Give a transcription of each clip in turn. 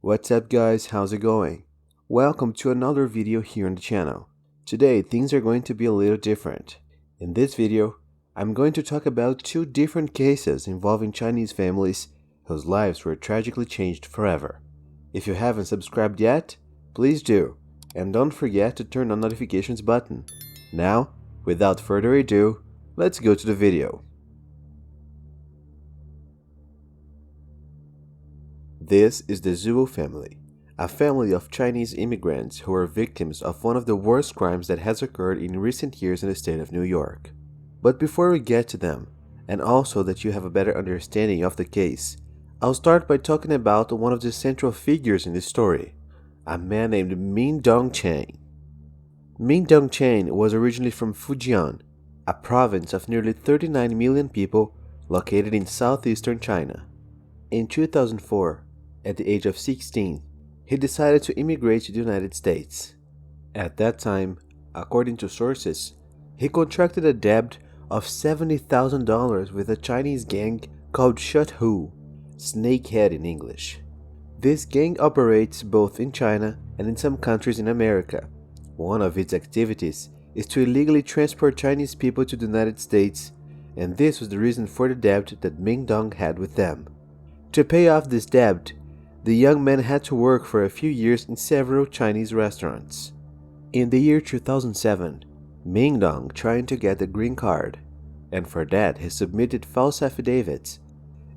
What's up guys, how's it going? Welcome to another video here on the channel. Today things are going to be a little different. In this video, I'm going to talk about two different cases involving Chinese families whose lives were tragically changed forever. If you haven't subscribed yet, please do, and don't forget to turn on the notifications button. Now, without further ado, let's go to the video. This is the Zhuo family, a family of Chinese immigrants who were victims of one of the worst crimes that has occurred in recent years in the state of New York. But before we get to them, and also that you have a better understanding of the case, I'll start by talking about one of the central figures in this story, a man named Ming Dongcheng. Ming Dongcheng was originally from Fujian, a province of nearly 39 million people located in southeastern China. In 2004, at the age of 16, he decided to immigrate to the United States. At that time, according to sources, he contracted a debt of $70,000 with a Chinese gang called Zhuo, Snakehead in English. This gang operates both in China and in some countries in America. One of its activities is to illegally transport Chinese people to the United States, and this was the reason for the debt that Ming Dong had with them. To pay off this debt, the young man had to work for a few years in several Chinese restaurants. In the year 2007, Ming Dong tried to get the green card, and for that he submitted false affidavits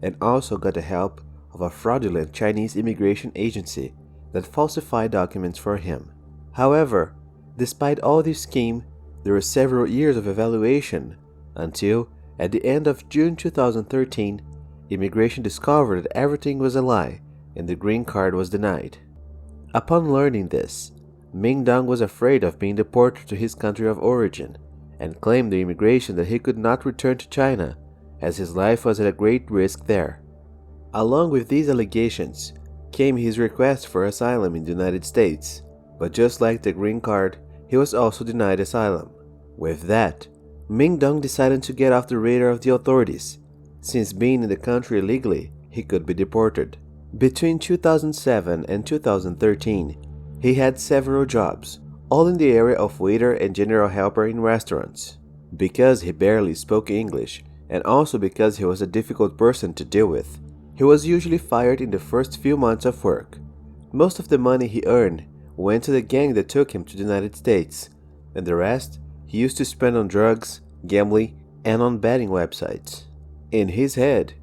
and also got the help of a fraudulent Chinese immigration agency that falsified documents for him. However, despite all this scheme, there were several years of evaluation until, at the end of June 2013, immigration discovered that everything was a lie and the green card was denied. Upon learning this, Ming Dong was afraid of being deported to his country of origin and claimed the immigration that he could not return to China as his life was at a great risk there. Along with these allegations came his request for asylum in the United States, but just like the green card, he was also denied asylum. With that, Ming Dong decided to get off the radar of the authorities, since being in the country illegally, he could be deported. Between 2007 and 2013, he had several jobs, all in the area of waiter and general helper in restaurants. Because he barely spoke English, and also because he was a difficult person to deal with, he was usually fired in the first few months of work. Most of the money he earned went to the gang that took him to the United States, and the rest he used to spend on drugs, gambling, and on betting websites. In his head,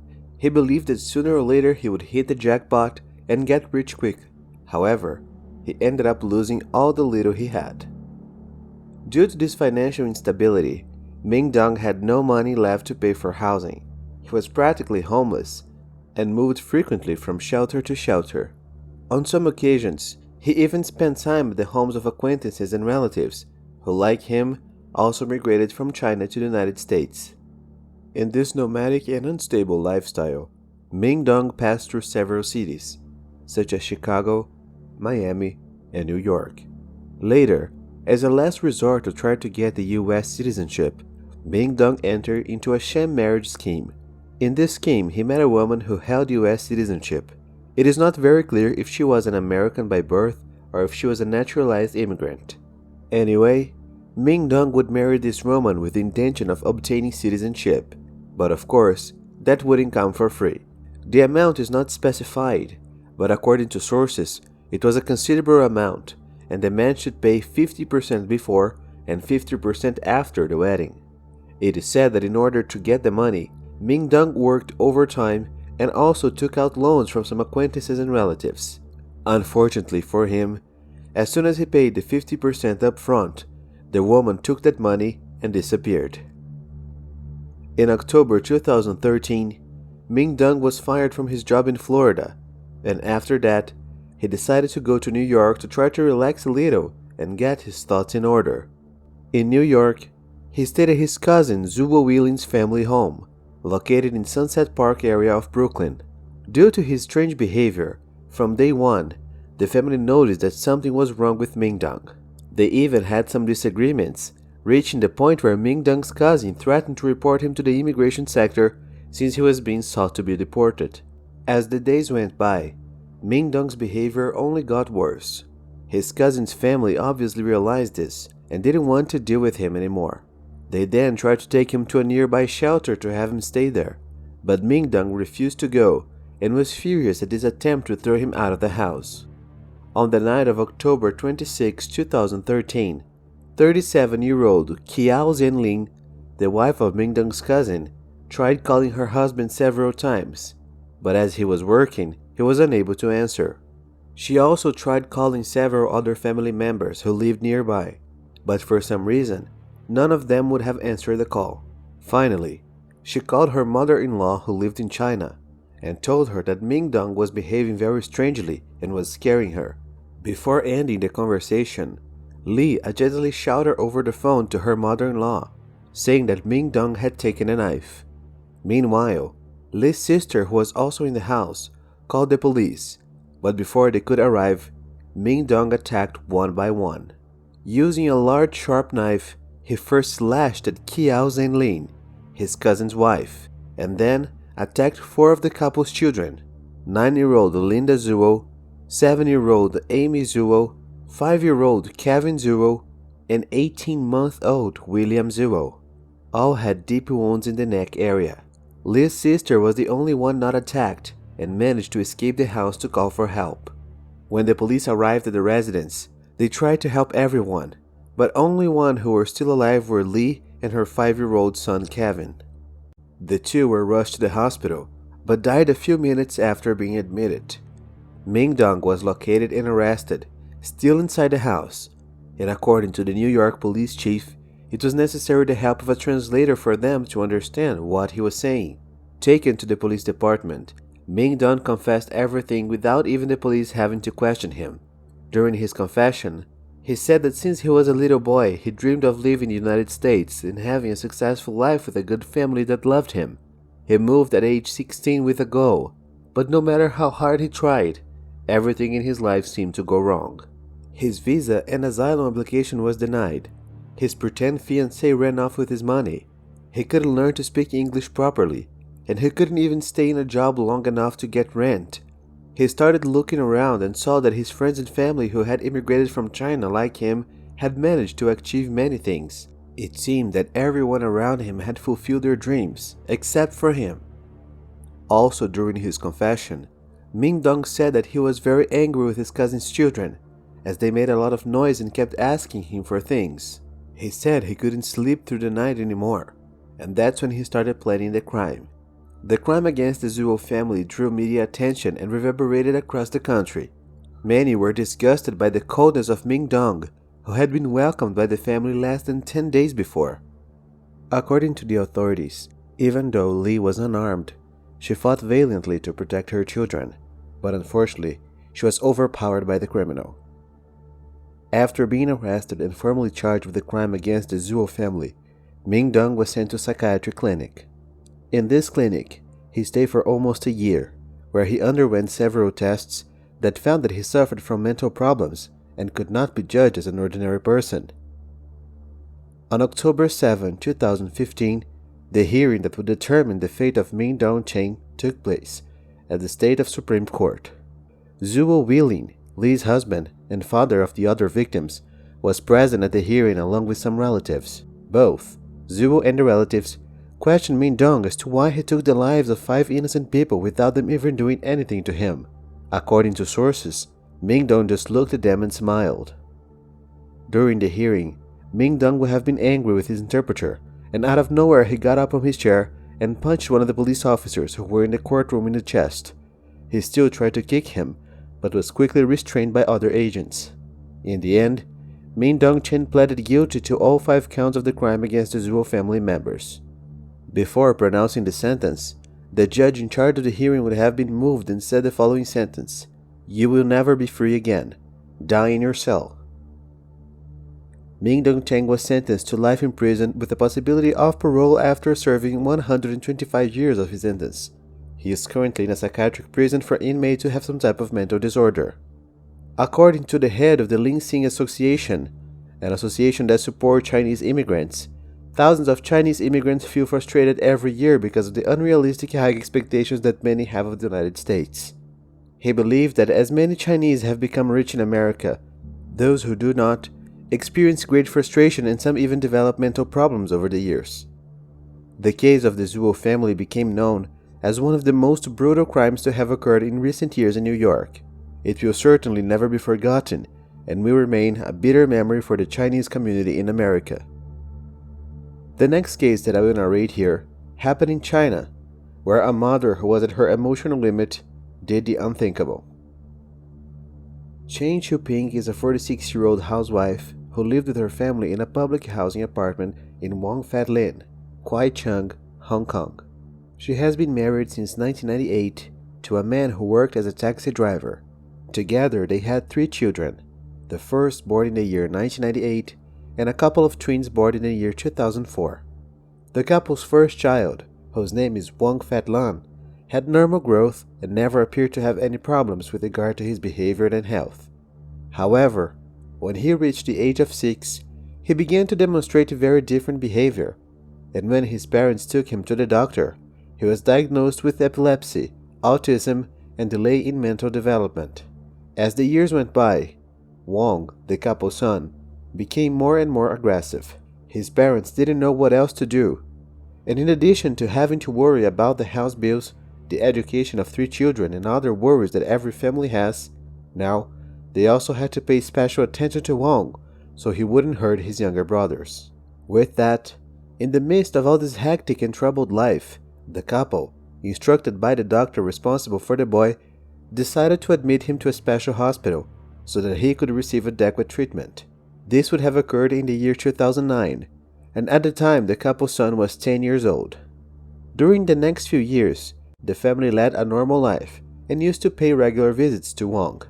he believed that sooner or later he would hit the jackpot and get rich quick. However, he ended up losing all the little he had. Due to this financial instability, Ming Dong had no money left to pay for housing. He was practically homeless and moved frequently from shelter to shelter. On some occasions, he even spent time at the homes of acquaintances and relatives who, like him, also migrated from China to the United States. In this nomadic and unstable lifestyle, Ming Dong passed through several cities, such as Chicago, Miami, and New York. Later, as a last resort to try to get the US citizenship, Ming Dong entered into a sham marriage scheme. In this scheme, he met a woman who held US citizenship. It is not very clear if she was an American by birth or if she was a naturalized immigrant. Anyway, Ming Dong would marry this woman with the intention of obtaining citizenship. But of course, that wouldn't come for free. The amount is not specified, but according to sources, it was a considerable amount, and the man should pay 50% before and 50% after the wedding. It is said that in order to get the money, Ming Dong worked overtime and also took out loans from some acquaintances and relatives. Unfortunately for him, as soon as he paid the 50% up front, the woman took that money and disappeared. In October 2013, Ming Dong was fired from his job in Florida, and after that, he decided to go to New York to try to relax a little and get his thoughts in order. In New York, he stayed at his cousin Zhuo Willing's family home, located in Sunset Park area of Brooklyn. Due to his strange behavior, from day one, the family noticed that something was wrong with Ming Dong. They even had some disagreements, reaching the point where Ming Dong's cousin threatened to report him to the immigration sector since he was being sought to be deported. As the days went by, Ming Dong's behavior only got worse. His cousin's family obviously realized this and didn't want to deal with him anymore. They then tried to take him to a nearby shelter to have him stay there, but Ming Dong refused to go and was furious at his attempt to throw him out of the house. On the night of October 26, 2013, 37-year-old Kiao Zhenling, the wife of Ming Dong's cousin, tried calling her husband several times, but as he was working, he was unable to answer. She also tried calling several other family members who lived nearby, but for some reason, none of them would have answered the call. Finally, she called her mother-in-law who lived in China and told her that Ming Dong was behaving very strangely and was scaring her. Before ending the conversation, Li allegedly shouted over the phone to her mother-in-law, saying that Ming Dong had taken a knife. Meanwhile, Li's sister, who was also in the house, called the police, but before they could arrive, Ming Dong attacked one by one. Using a large sharp knife, he first slashed at Kiao Zhenlin, his cousin's wife, and then attacked four of the couple's children: 9-year-old Linda Zhuo, 7-year-old Amy Zhuo, 5-year-old Kevin Zhuo, and 18-month-old William Zhuo. All had deep wounds in the neck area. Li's sister was the only one not attacked and managed to escape the house to call for help. When the police arrived at the residence, they tried to help everyone, but only one who were still alive were Li and her 5-year-old son Kevin. The two were rushed to the hospital, but died a few minutes after being admitted. Ming Dong was located and arrested, still inside the house, and according to the New York police chief, it was necessary the help of a translator for them to understand what he was saying. Taken to the police department, Ming Dong confessed everything without even the police having to question him. During his confession, he said that since he was a little boy, he dreamed of living in the United States and having a successful life with a good family that loved him. He moved at age 16 with a goal, but no matter how hard he tried, everything in his life seemed to go wrong. His visa and asylum application was denied. His pretend fiancée ran off with his money. He couldn't learn to speak English properly, and he couldn't even stay in a job long enough to get rent. He started looking around and saw that his friends and family who had immigrated from China like him had managed to achieve many things. It seemed that everyone around him had fulfilled their dreams, except for him. Also during his confession, Ming Dong said that he was very angry with his cousin's children, as they made a lot of noise and kept asking him for things. He said he couldn't sleep through the night anymore, and that's when he started planning the crime. The crime against the Zhuo family drew media attention and reverberated across the country. Many were disgusted by the coldness of Ming Dong, who had been welcomed by the family less than 10 days before. According to the authorities, even though Li was unarmed, she fought valiantly to protect her children, but unfortunately, she was overpowered by the criminal. After being arrested and formally charged with the crime against the Zhuo family, Ming Dong was sent to a psychiatric clinic. In this clinic, he stayed for almost a year, where he underwent several tests that found that he suffered from mental problems and could not be judged as an ordinary person. On October 7, 2015, the hearing that would determine the fate of Ming Dong Cheng took place at the State of Supreme Court. Zhuo Weilin, Li's husband and father of the other victims, was present at the hearing along with some relatives. Both Zhuo and the relatives questioned Ming Dong as to why he took the lives of 5 innocent people without them even doing anything to him. According to sources, Ming Dong just looked at them and smiled. During the hearing, Ming Dong would have been angry with his interpreter, and out of nowhere he got up from his chair and punched one of the police officers who were in the courtroom in the chest. He still tried to kick him, but was quickly restrained by other agents. In the end, Ming Dong Chen pleaded guilty to all 5 counts of the crime against the Zhuo family members. Before pronouncing the sentence, the judge in charge of the hearing would have been moved and said the following sentence: "You will never be free again. Die in your cell." Ming Dong Chen was sentenced to life in prison with the possibility of parole after serving 125 years of his sentence. He is currently in a psychiatric prison for inmates who have some type of mental disorder. According to the head of the Ling Xing Association, an association that supports Chinese immigrants, thousands of Chinese immigrants feel frustrated every year because of the unrealistic high expectations that many have of the United States. He believed that as many Chinese have become rich in America, those who do not experience great frustration and some even develop mental problems over the years. The case of the Zhuo family became known as one of the most brutal crimes to have occurred in recent years in New York. It will certainly never be forgotten and will remain a bitter memory for the Chinese community in America. The next case that I will narrate here happened in China, where a mother who was at her emotional limit did the unthinkable. Chen Xiuping is a 46-year-old housewife who lived with her family in a public housing apartment in Wong Fat Lin, Kwai Chung, Hong Kong. She has been married since 1998 to a man who worked as a taxi driver. Together they had 3 children, the first born in the year 1998 and a couple of twins born in the year 2004. The couple's first child, whose name is Wong Fat Lan, had normal growth and never appeared to have any problems with regard to his behavior and health. However, when he reached the age of 6, he began to demonstrate very different behavior, and when his parents took him to the doctor, he was diagnosed with epilepsy, autism, and delay in mental development. As the years went by, Wong, the couple's son, became more and more aggressive. His parents didn't know what else to do, and in addition to having to worry about the house bills, the education of 3 children, and other worries that every family has, now they also had to pay special attention to Wong so he wouldn't hurt his younger brothers. With that, in the midst of all this hectic and troubled life, the couple, instructed by the doctor responsible for the boy, decided to admit him to a special hospital so that he could receive adequate treatment. This would have occurred in the year 2009, and at the time the couple's son was 10 years old. During the next few years, the family led a normal life and used to pay regular visits to Wong.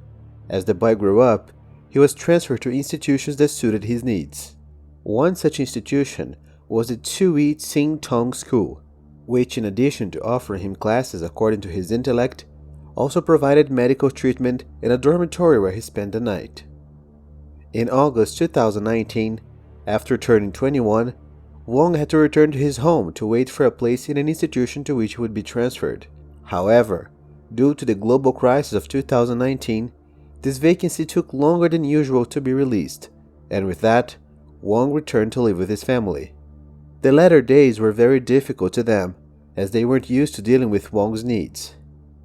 As the boy grew up, he was transferred to institutions that suited his needs. One such institution was the Tsui Tsing Tong School, which, in addition to offering him classes according to his intellect, also provided medical treatment and a dormitory where he spent the night. In August 2019, after turning 21, Wong had to return to his home to wait for a place in an institution to which he would be transferred. However, due to the global crisis of 2019, this vacancy took longer than usual to be released, and with that, Wong returned to live with his family. The latter days were very difficult to them, as they weren't used to dealing with Wong's needs.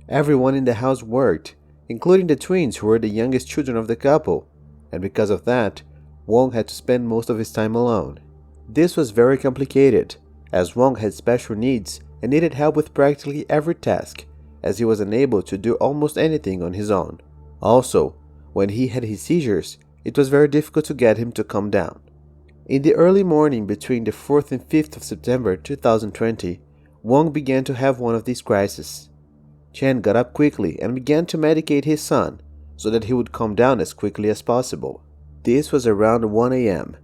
Everyone in the house worked, including the twins who were the youngest children of the couple, and because of that, Wong had to spend most of his time alone. This was very complicated, as Wong had special needs and needed help with practically every task, as he was unable to do almost anything on his own. Also, when he had his seizures, it was very difficult to get him to calm down. In the early morning between the 4th and 5th of September 2020, Wong began to have one of these crises. Chen got up quickly and began to medicate his son so that he would calm down as quickly as possible. This was around 1 a.m.,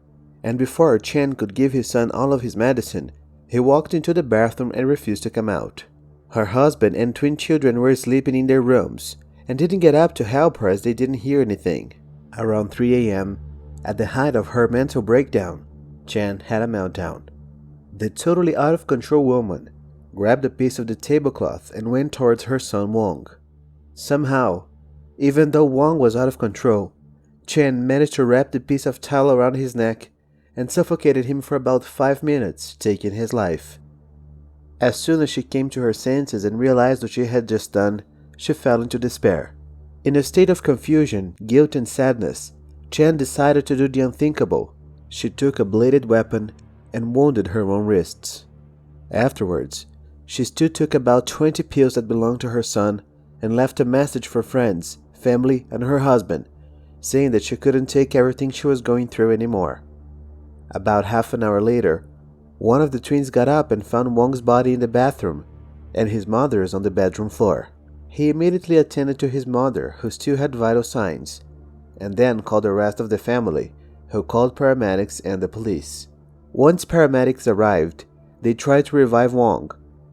and before Chen could give his son all of his medicine, he walked into the bathroom and refused to come out. Her husband and twin children were sleeping in their rooms and didn't get up to help her as they didn't hear anything. Around 3 a.m., at the height of her mental breakdown, Chen had a meltdown. The totally out-of-control woman grabbed a piece of the tablecloth and went towards her son Wong. Somehow, even though Wong was out of control, Chen managed to wrap the piece of towel around his neck and suffocated him for about 5 minutes, taking his life. As soon as she came to her senses and realized what she had just done, she fell into despair. In a state of confusion, guilt, and sadness, Chen decided to do the unthinkable. She took a bladed weapon and wounded her own wrists. Afterwards, she still took about 20 pills that belonged to her son and left a message for friends, family, and her husband, saying that she couldn't take everything she was going through anymore. About half an hour later, one of the twins got up and found Wong's body in the bathroom and his mother's on the bedroom floor. He immediately attended to his mother, who still had vital signs, and then called the rest of the family, who called paramedics and the police. Once paramedics arrived, they tried to revive Wong,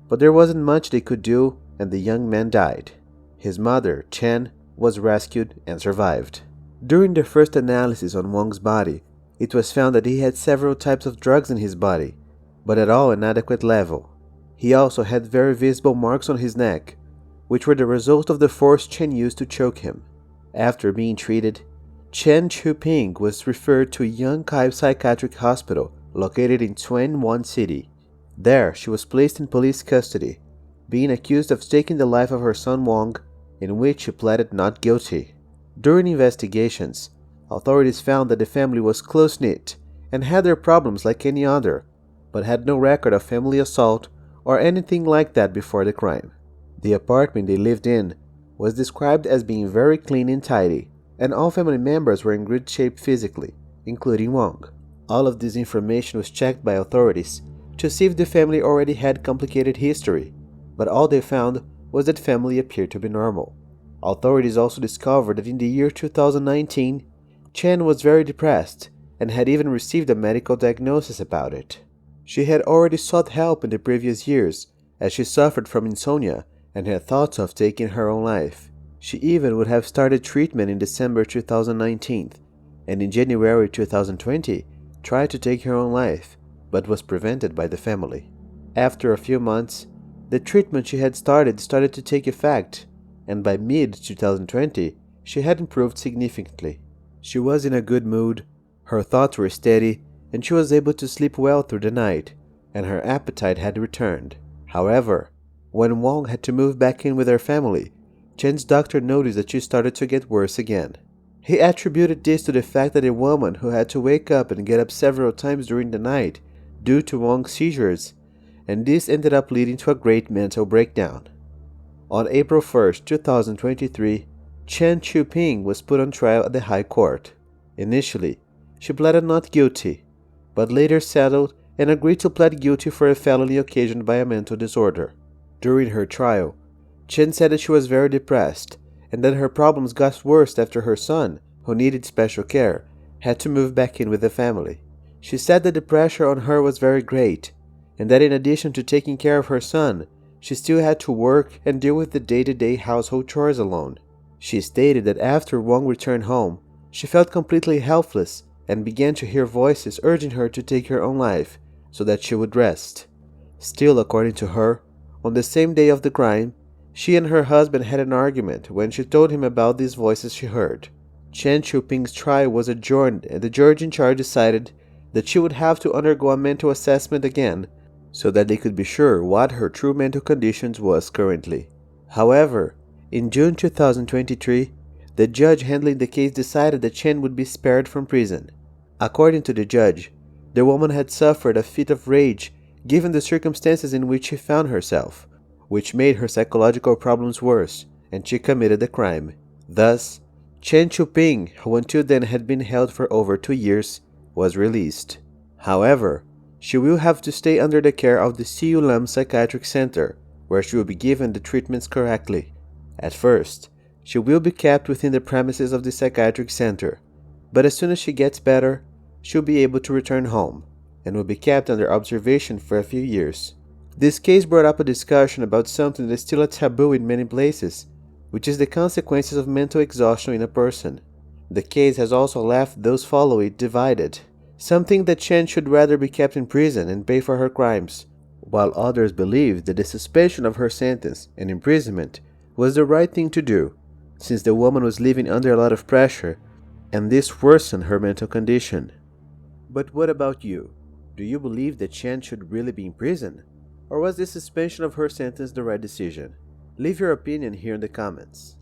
but there wasn't much they could do and the young man died. His mother, Chen, was rescued and survived. During the first analysis on Wong's body, it was found that he had several types of drugs in his body, but at all inadequate level. He also had very visible marks on his neck, which were the result of the force Chen used to choke him. After being treated, Chen Chuping was referred to Yangkai Psychiatric Hospital located in Tuen City. There, she was placed in police custody, being accused of taking the life of her son Wang, in which she pleaded not guilty. During investigations, authorities found that the family was close-knit and had their problems like any other, but had no record of family assault or anything like that before the crime. The apartment they lived in was described as being very clean and tidy, and all family members were in good shape physically, including Wang. All of this information was checked by authorities to see if the family already had complicated history, but all they found was that family appeared to be normal. Authorities also discovered that in the year 2019, Chen was very depressed and had even received a medical diagnosis about it. She had already sought help in the previous years as she suffered from insomnia and had thoughts of taking her own life. She even would have started treatment in December 2019 and in January 2020 tried to take her own life, but was prevented by the family. After a few months, the treatment she had started to take effect, and by mid-2020, she had improved significantly. She was in a good mood, her thoughts were steady, and she was able to sleep well through the night, and her appetite had returned. However, when Wang had to move back in with her family, Chen's doctor noticed that she started to get worse again. He attributed this to the fact that a woman who had to wake up and get up several times during the night due to Wang's seizures, and this ended up leading to a great mental breakdown. On April 1st, 2023, Chen Chuping was put on trial at the High Court. Initially, she pleaded not guilty, but later settled and agreed to plead guilty for a felony occasioned by a mental disorder. During her trial, Chen said that she was very depressed and that her problems got worse after her son, who needed special care, had to move back in with the family. She said that the pressure on her was very great, and that in addition to taking care of her son, she still had to work and deal with the day-to-day household chores alone. She stated that after Wang returned home, she felt completely helpless and began to hear voices urging her to take her own life so that she would rest. Still, according to her, on the same day of the crime, she and her husband had an argument when she told him about these voices she heard. Chen Chuping's trial was adjourned and the judge in charge decided that she would have to undergo a mental assessment again so that they could be sure what her true mental condition was currently. However, in June 2023, the judge handling the case decided that Chen would be spared from prison. According to the judge, the woman had suffered a fit of rage given the circumstances in which she found herself, which made her psychological problems worse, and she committed the crime. Thus, Chen Chuping, who until then had been held for over 2 years, was released. However, she will have to stay under the care of the Siu Lam Psychiatric Center, where she will be given the treatments correctly. At first, she will be kept within the premises of the psychiatric center, but as soon as she gets better, she'll be able to return home, and will be kept under observation for a few years. This case brought up a discussion about something that is still a taboo in many places, which is the consequences of mental exhaustion in a person. The case has also left those follow it divided. Some think that Chen should rather be kept in prison and pay for her crimes, while others believe that the suspension of her sentence and imprisonment was the right thing to do, since the woman was living under a lot of pressure, and this worsened her mental condition. But what about you? Do you believe that Chen should really be in prison? Or was the suspension of her sentence the right decision? Leave your opinion here in the comments.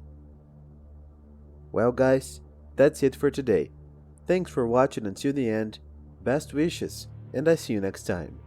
Well guys, that's it for today. Thanks for watching until the end. Best wishes, and I see you next time.